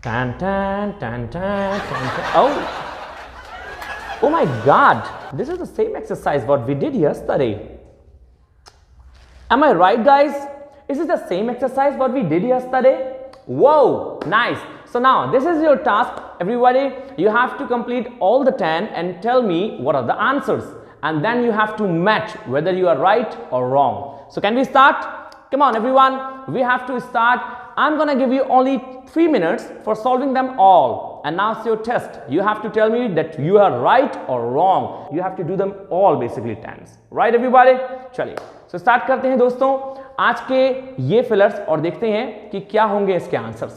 Tan, tan, tan, tan, tan, tan. Oh my God! This is the same exercise what we did yesterday. Am I right, guys? Is it the same exercise what we did yesterday? Whoa, nice. So now this is your task, everybody. You have to complete all the 10 and tell me what are the answers. And then you have to match whether you are right or wrong. So can we start? Come on, everyone. We have to start. I'm gonna give you only 3 minutes for solving them all. And now it's your test. You have to tell me that you are right or wrong. You have to do them all basically 10s. Right, everybody? चलिए. So start करते हैं दोस्तों आज के ये fillers और देखते हैं कि क्या होंगे इसके आंसर्स.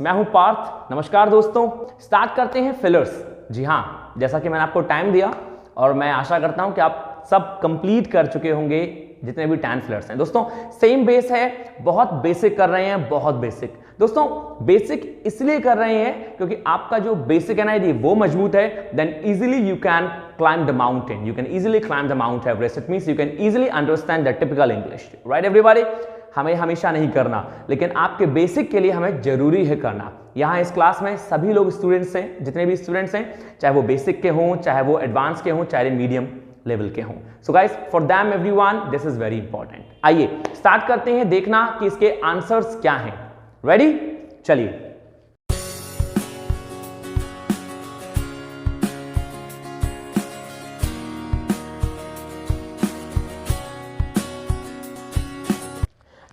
मैं हूं पार्थ. नमस्कार दोस्तों. स्टार्ट करते हैं फिलर्स. जी हाँ, जैसा कि मैंने आपको टाइम दिया और मैं आशा करता हूं कि आप सब कंप्लीट कर चुके होंगे जितने भी 10 फिलर्स हैं. दोस्तों सेम बेस है, बहुत बेसिक कर रहे हैं, बहुत बेसिक. दोस्तों बेसिक इसलिए कर रहे हैं क्योंकि आपका जो बेसिक है ना यदि वो मजबूत है then easily you can climb the mountain. You can easily climb the Mount Everest. It means you can easily understand the typical English. Right everybody? हमें हमेशा नहीं करना, लेकिन आपके बेसिक के लिए हमें जरूरी है करना. यहाँ इस क्लास में सभी लोग स्टूडेंट्स हैं, जितने भी स्टूडेंट्स हैं, चाहे वो बेसिक के हों, चाहे वो एडवांस के हों, चाहे मीडियम लेवल के हों. So guys for them everyone this is very important. आइए स्टार्ट करते हैं देखना कि इसके आंसर्स क्या हैं. रेडी? चलिए.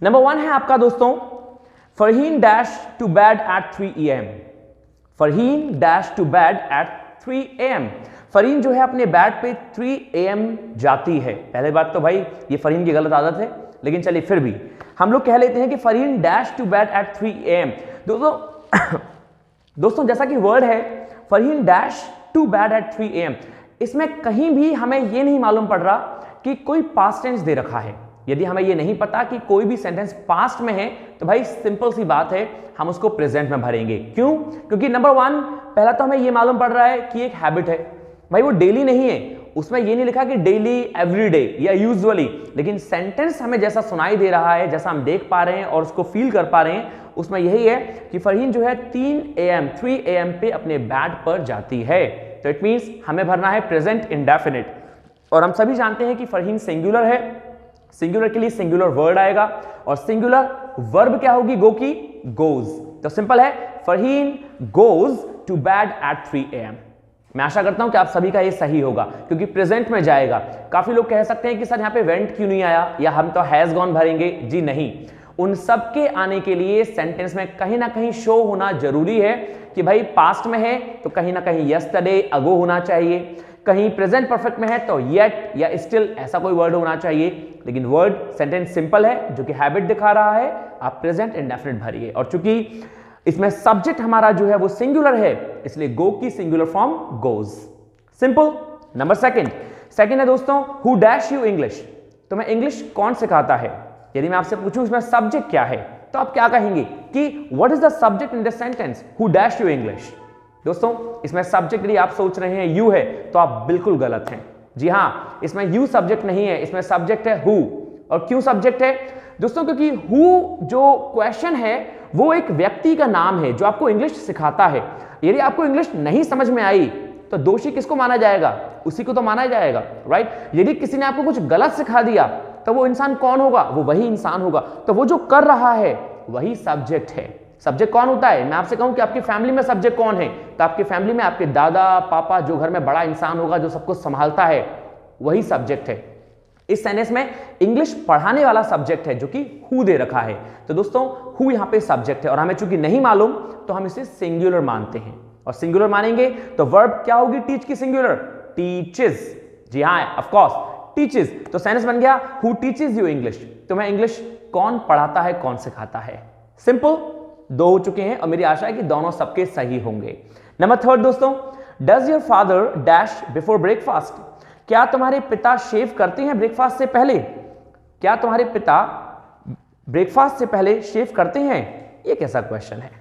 नंबर 1 है आपका दोस्तों, Farheen dash to bed at 3 AM. Farheen dash to bed at 3 AM. Farheen जो है अपने बेड पे 3 AM जाती है. पहले बात तो भाई ये फरहीन की गलत आदत है, लेकिन चलिए फिर भी हम लोग कह लेते हैं कि Farheen dash to bed at 3 AM. दोस्तों जैसा कि वर्ड है Farheen dash to bed at 3 AM, इसमें कहीं भी हमें ये नहीं मालूम पड़ रहा कि कोई पास्ट टेंस दे रखा है. यदि हमें ये नहीं पता कि कोई भी सेंटेंस पास्ट में है तो भाई सिंपल सी बात है, हम उसको प्रेजेंट में भरेंगे. क्यों? क्योंकि नंबर 1 पहला तो हमें ये मालूम पड़ रहा है कि एक हैबिट है. भाई वो डेली नहीं है, उसमें ये नहीं लिखा कि डेली, एवरीडे या यूजुअली, लेकिन सेंटेंस हमें जैसा सुनाई दे रहा है, जैसा हम देख पा रहे हैं और उसको फील कर पा रहे हैं, उसमें यही है कि फरहीन जो है 3 AM पे अपने बेड पर जाती है. तो इट मींस हमें भरना है प्रेजेंट इंडेफिनिट. और हम सभी जानते हैं कि फरहीन सिंगुलर है, सिंगुलर के लिए सिंगुलर वर्ड आएगा और सिंगुलर वर्ब क्या होगी? गो की गोज। तो सिंपल है, Farheen goes to bed at 3 AM। मैं आशा करता हूं कि आप सभी का ये सही होगा क्योंकि प्रेजेंट में जाएगा। काफी लोग कह सकते हैं कि सर यहां पे वेंट क्यों नहीं आया या हम तो हैज गॉन भरेंगे। जी नहीं, उन सब के आने के लिए सेंटेंस में कहीं ना कहीं शो होना जरूरी है कि भाई पास्ट में है तो कहीं ना कहीं यस्टरडे, अगो होना चाहिए, कहीं प्रेजेंट परफेक्ट में है तो येट या स्टिल ऐसा कोई वर्ड होना चाहिए। लेकिन वर्ड सेंटेंस सिंपल है जो कि हैबिट दिखा रहा है, आप प्रेजेंट इंडेफिनिट भरिए। और चूंकि इसमें सब्जेक्ट हमारा जो है वो सिंगुलर है इसलिए गो की singular form goes. Simple. Number second है दोस्तों, हु डैश यू इंग्लिश। तो मैं इंग्लिश कौन सिखाता है? यदि मैं आपसे पूछूं इसमें सब्जेक्ट क्या है तो आप क्या कहेंगे कि what is the subject in this sentence who dash you English. दोस्तों इसमें सब्जेक्ट यदि आप सोच रहे हैं यू है तो आप बिल्कुल गलत हैं। जी हां, इसमें यू सब्जेक्ट नहीं है, इसमें सब्जेक्ट है हु। और क्यों सब्जेक्ट है दोस्तों? क्योंकि हु जो क्वेश्चन है वो एक व्यक्ति का नाम है जो आपको इंग्लिश सिखाता है। यदि आपको इंग्लिश नहीं समझ में आई तो दोषी किसको माना जाएगा? उसी को तो माना जाएगा, राइट। यदि किसी ने आपको कुछ गलत सिखा दिया तो वो इंसान कौन होगा? वो वही इंसान होगा। तो वो जो कर रहा है वही सब्जेक्ट है। सब्जेक्ट कौन होता है? मैं आपसे कहूं कि आपकी फैमिली में सब्जेक्ट कौन है तो आपकी फैमिली में आपके दादा पापा, जो घर में बड़ा इंसान होगा जो सबको संभालता है, वही सब्जेक्ट है। इस सेंटेंस में इंग्लिश पढ़ाने वाला सब्जेक्ट है जो कि हु दे रखा है। तो दोस्तों हु यहां पे सब्जेक्ट है और हमें चूंकि नहीं मालूम तो हम इसे सिंगुलर मानते हैं। और सिंगुलर मानेंगे तो वर्ब क्या होगी? टीच की सिंगुलर टीचेस। जी हां, ऑफ कोर्स टीचेस। तो सेंटेंस बन गया हु टीचेस यू इंग्लिश। तो मैं इंग्लिश कौन पढ़ाता है, कौन सिखाता है। सिंपल। दो हो चुके हैं और मेरी आशा है कि दोनों सबके सही होंगे। नंबर थर्ड दोस्तों, does your father dash before breakfast. क्या तुम्हारे पिता शेव करते हैं ब्रेकफास्ट से पहले? क्या तुम्हारे पिता ब्रेकफास्ट से पहले शेव करते हैं? ये कैसा क्वेश्चन है?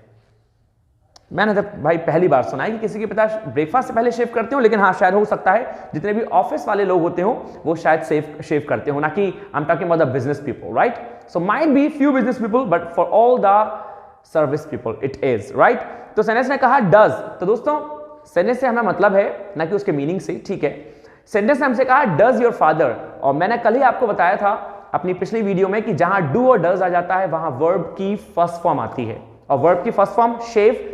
मैंने तो भाई पहली बार सुना है कि किसी के पिता ब्रेकफास्ट से पहले शेव करते हो। लेकिन हाँ, शायद हो सकता है जितने भी ऑफिस वाले लोग होते हो वो शायद शेव करते हो, ना कि I am talking about the business people, right. So might be few business people but for all the service people it is, right. तो सेंटेंस ने कहा डज। तो दोस्तों सेंटेंस से हमें मतलब है ना कि उसके मीनिंग से, ठीक है। सेंटेंस ने हमसे कहा डज योर फादर, और मैंने कल ही आपको बताया था अपनी पिछली वीडियो में कि जहां डू और डज आ जाता है वहां वर्ब की फर्स्ट फॉर्म आती है। और वर्ब की फर्स्ट फॉर्म शेव,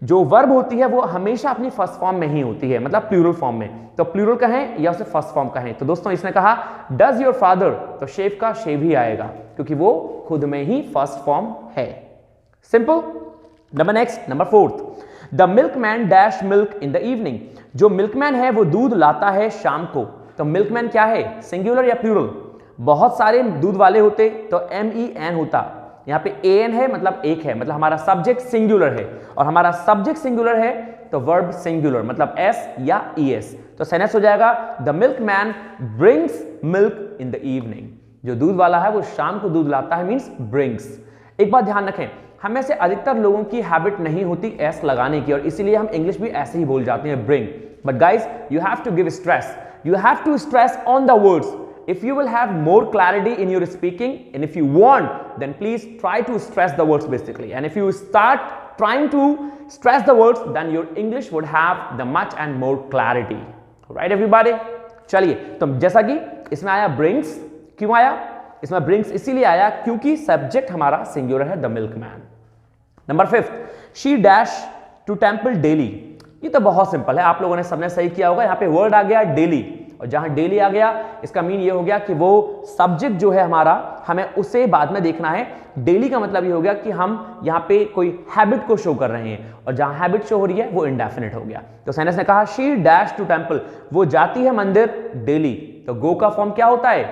जो वर्ब होती है वो हमेशा अपनी फर्स्ट फॉर्म में ही होती है, मतलब प्लूरल फॉर्म में। तो प्लूरल कहें या उसे फर्स्ट फॉर्म कहें। तो दोस्तों इसने कहा डज योर फादर, तो शेव का शेव ही आएगा क्योंकि वो खुद में ही फर्स्ट फॉर्म है। Simple. Number fourth, the milkman dash milk in the evening. जो मिल्कमैन है वो दूध लाता है शाम को। तो मिल्कमैन क्या है? सिंगुलर या प्लूरल? बहुत सारे दूध वाले होते तो MEN होता, यहां पे AN है मतलब एक है, मतलब हमारा सब्जेक्ट सिंगुलर है। और हमारा सब्जेक्ट सिंगुलर है तो वर्ब सिंगुलर, मतलब S या ES। तो सेंटेंस हो जाएगा the milkman brings milk in the evening. जो दूध वाला है वो शाम को दूध लाता है, मींस ब्रिंग्स। एक बात ध्यान रखें, हमें से अधिकतर लोगों की हैबिट नहीं होती S लगाने की, और इसीलिए हम इंग्लिश भी ऐसे ही बोल जाते हैं, bring. But guys you have to give stress, you have to stress on the words. If you will have more clarity in your speaking, and if you want, then please try to stress the words basically. And if you start trying to stress the words, then your English would have the much and more clarity. Right everybody? चलिए, तो जैसा कि इसमें आया brings, क्यों आया? इसमें brings इसीलिए आया क्योंकि सब्जेक्ट हमारा सिंगुलर है, the milkman. Number 5, she dash to temple daily. ये तो बहुत सिंपल है, आप लोगों ने सबने सही किया होगा। यहाँ पे वर्ड आ गया डेली, और जहां डेली आ गया इसका मीन ये हो गया कि वो सब्जेक्ट जो है हमारा, हमें उसे बाद में देखना है। डेली का मतलब ये हो गया कि हम यहाँ पे कोई हैबिट को शो कर रहे हैं, और जहां हैबिट शो हो रही है वो इंडेफिनिट हो गया। तो सेंटेंस ने कहा शी डैश टू टेम्पल, वो जाती है मंदिर डेली। तो गो का फॉर्म क्या होता है?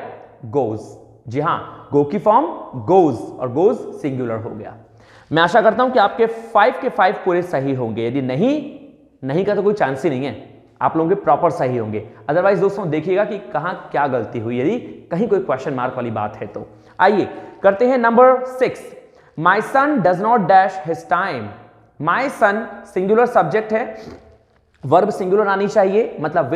गोज। जी हाँ, गो की फॉर्म गोज, और गोज सिंगुलर हो गया। मैं आशा करता हूं कि आपके 5 के 5 पूरे सही होंगे। यदि नहीं का तो कोई चांस ही नहीं है, आप लोगों के प्रॉपर सही होंगे। अदरवाइज दोस्तों देखिएगा कि कहां क्या गलती हुई, यदि कहीं कोई क्वेश्चन मार्क वाली बात है तो। आइए करते हैं number 6, my son does not dash his time. My son singular subject है, वर्ब सिंगुलर आनी चाहिए, मतलब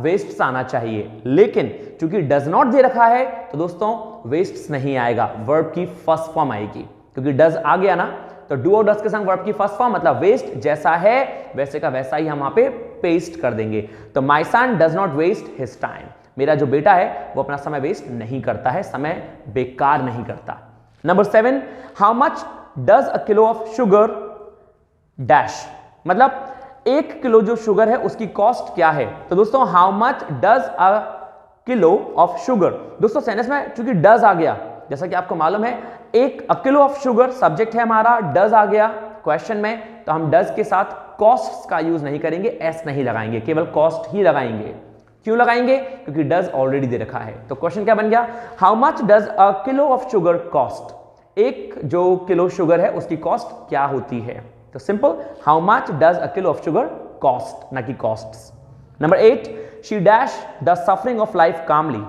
वेस्ट आना चाहिए। लेकिन चूंकि डज नॉट दे रखा है तो दोस्तों वेस्ट नहीं आएगा, वर्ब की फर्स्ट फॉर्म आएगी। क्योंकि डज आ गया ना, तो डू और डज के संग वर्ब की फर्स्ट फॉर्म, मतलब वेस्ट जैसा है वैसे का वैसा ही हम वहां पे पेस्ट कर देंगे। तो my son does not waste his time. मेरा जो बेटा है वो अपना समय वेस्ट नहीं करता है, समय बेकार नहीं करता। Number 7, how much does a kilo of sugar dash, मतलब 1 किलो जो शुगर है उसकी कॉस्ट क्या है। तो दोस्तों how much does a kilo of sugar, दोस्तों सेंटेंस में चूंकि डज आ गया, जैसा कि आपको मालूम है अ किलो ऑफ शुगर सब्जेक्ट है हमारा, डज आ गया क्वेश्चन में, तो हम डज के साथ कॉस्ट का यूज नहीं करेंगे, एस नहीं लगाएंगे, केवल कॉस्ट ही लगाएंगे। क्यों लगाएंगे? क्योंकि डज ऑलरेडी दे रखा है। तो क्वेश्चन क्या बन गया, how much does a kilo of sugar cost, 1 जो किलो शुगर है उसकी कॉस्ट क्या होती है। तो simple, how much does a kilo of sugar cost, ना कि costs. Number 8, she dash the suffering of life calmly,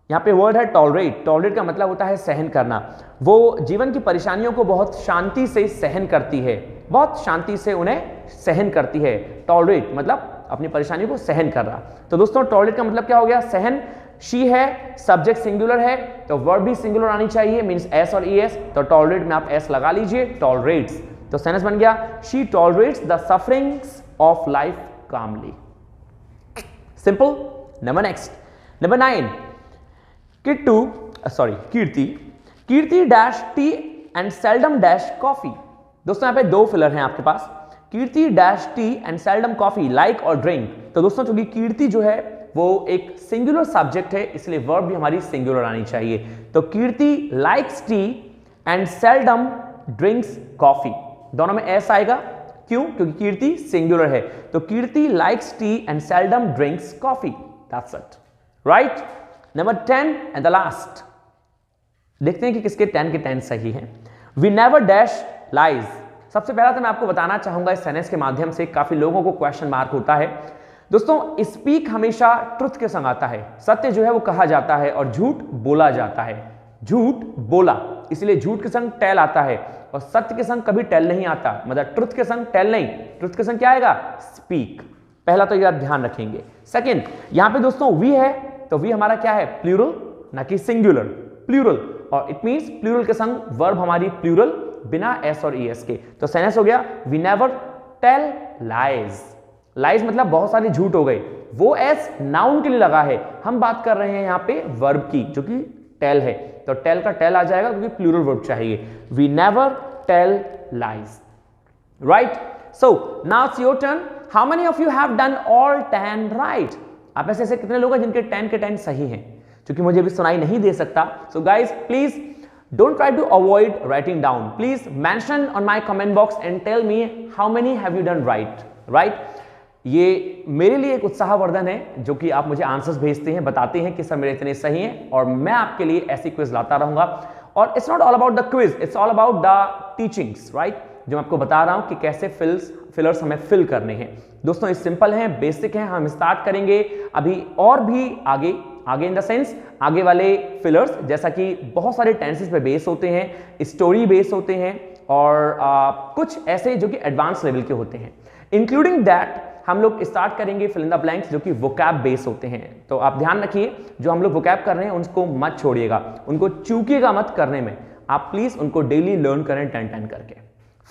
यहां पे वर्ड है टॉलरेट। टॉलरेट का मतलब होता है सहन करना, वो जीवन की परेशानियों को बहुत शांति से सहन करती है, बहुत शांति से उन्हें सहन करती है। टॉलरेट मतलब अपनी परेशानियों को सहन कर रहा। तो दोस्तों टॉलरेट का मतलब क्या हो गया, सहन। शी है, सब्जेक्ट सिंगुलर है तो वर्ब भी सिंगुलर आनी चाहिए, मींस एस और ईएस, तो टॉलरेट में आप एस लगा लीजिए, टॉलरेट्स। तो सेंटेंस बन गया, she tolerates the sufferings of life calmly. Simple. Number next, number 9, Kirti dash tea and seldom dash coffee. दोस्तों यहाँ पे 2 फिलर हैं आपके पास, Kirti dash tea and seldom coffee, like और ड्रिंक। तो दोस्तों चूंकि कीर्ति जो है वो एक सिंगुलर सब्जेक्ट है, इसलिए वर्ब भी हमारी सिंगुलर आनी चाहिए। तो Kirti likes tea and seldom drinks coffee, दोनों में एस आएगा। क्यों? क्योंकि कीर्ति सिंगुलर है। तो Kirti likes tea and seldom drinks coffee, that's it, right. Number 10 and the last, देखते हैं कि किसके 10 के 10 सही हैं। वी नेवर डैश लाइज, सबसे पहला तो मैं आपको बताना चाहूंगा इस सेंटेंस के माध्यम से, काफी लोगों को क्वेश्चन मार्क होता है। दोस्तों स्पीक हमेशा ट्रुथ के संग आता है, सत्य जो है वो कहा जाता है और झूठ बोला जाता है। झूठ बोला, इसलिए झूठ के संग टेल आता है और सत्य के संग कभी टेल नहीं आता, मतलब ट्रुथ के संग टेल नहीं, ट्रुथ के संग क्या आएगा, स्पीक। पहला तो ये आप ध्यान रखेंगे। सेकंड, यहां पे दोस्तों वी है, तो वी हमारा क्या है, प्लूरल ना कि सिंगुलर, प्लूरल, और इट मींस प्लूरल के संग वर्ब हमारी प्लूरल बिना एस और ईएस के। तो सेंटेंस हो गया, we never tell lies. Lies मतलब बहुत सारे झूठ हो गए, वो एस नाउन के लिए लगा है, हम बात कर रहे हैं यहाँ पे वर्ब की जो कि टेल है, तो टेल का टेल आ जाएगा क्योंकि प्लूरल वर्ब चाहिए। We never tell lies, right. So now it's your turn. How many of you have done all 10 right? आप में से ऐसे कितने लोग हैं जिनके 10 के 10 सही हैं? क्योंकि मुझे भी सुनाई नहीं दे सकता, so guys please don't try to avoid writing down. Please mention on my comment box and tell me how many have you done right? ये मेरे लिए एक उत्साहवर्धन है जो कि आप मुझे आंसर्स भेजते हैं, बताते हैं कि सर मेरे इतने सही हैं, और मैं आपके लिए ऐसी क्विज लाता रहूंगा। और it's not all about the quiz, it's all about the teachings, right, जो मैं आपको बता रहा हूं कि कैसे फिलर्स हमें फिल करने हैं। दोस्तों ये सिंपल हैं, बेसिक हैं, हम स्टार्ट करेंगे अभी और भी आगे इन द सेंस आगे वाले फिलर्स, जैसा कि बहुत सारे टेंसेस पे बेस होते हैं, स्टोरी बेस होते हैं, और कुछ ऐसे जो कि एडवांस लेवल के होते हैं। इंक्लूडिंग दैट हम लोग स्टार्ट करेंगे फिल इन द ब्लैंक्स जो कि वोकैब बेस होते हैं। तो आप ध्यान रखिए, जो हम लोग वोकैब कर रहे हैं उनको मत छोड़िएगा, उनको चूकिएगा मत करने में, आप प्लीज उनको डेली लर्न करें 10-10 करके।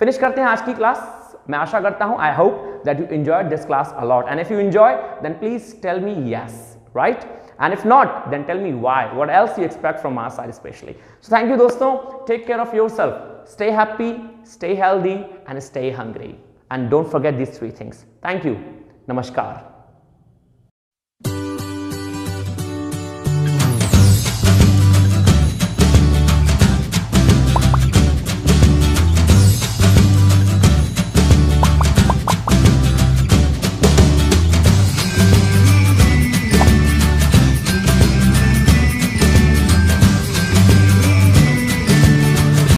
फिनिश करते हैं आज की क्लास। मैं आशा करता हूं, I hope that you enjoyed this class a lot, and if you enjoy then please tell me yes, right? And if not, then tell me why. What else you expect from our side especially. So thank you दोस्तों. Take care of yourself. Stay happy, stay healthy, and stay hungry. And don't forget these 3 things. Thank you. Namaskar.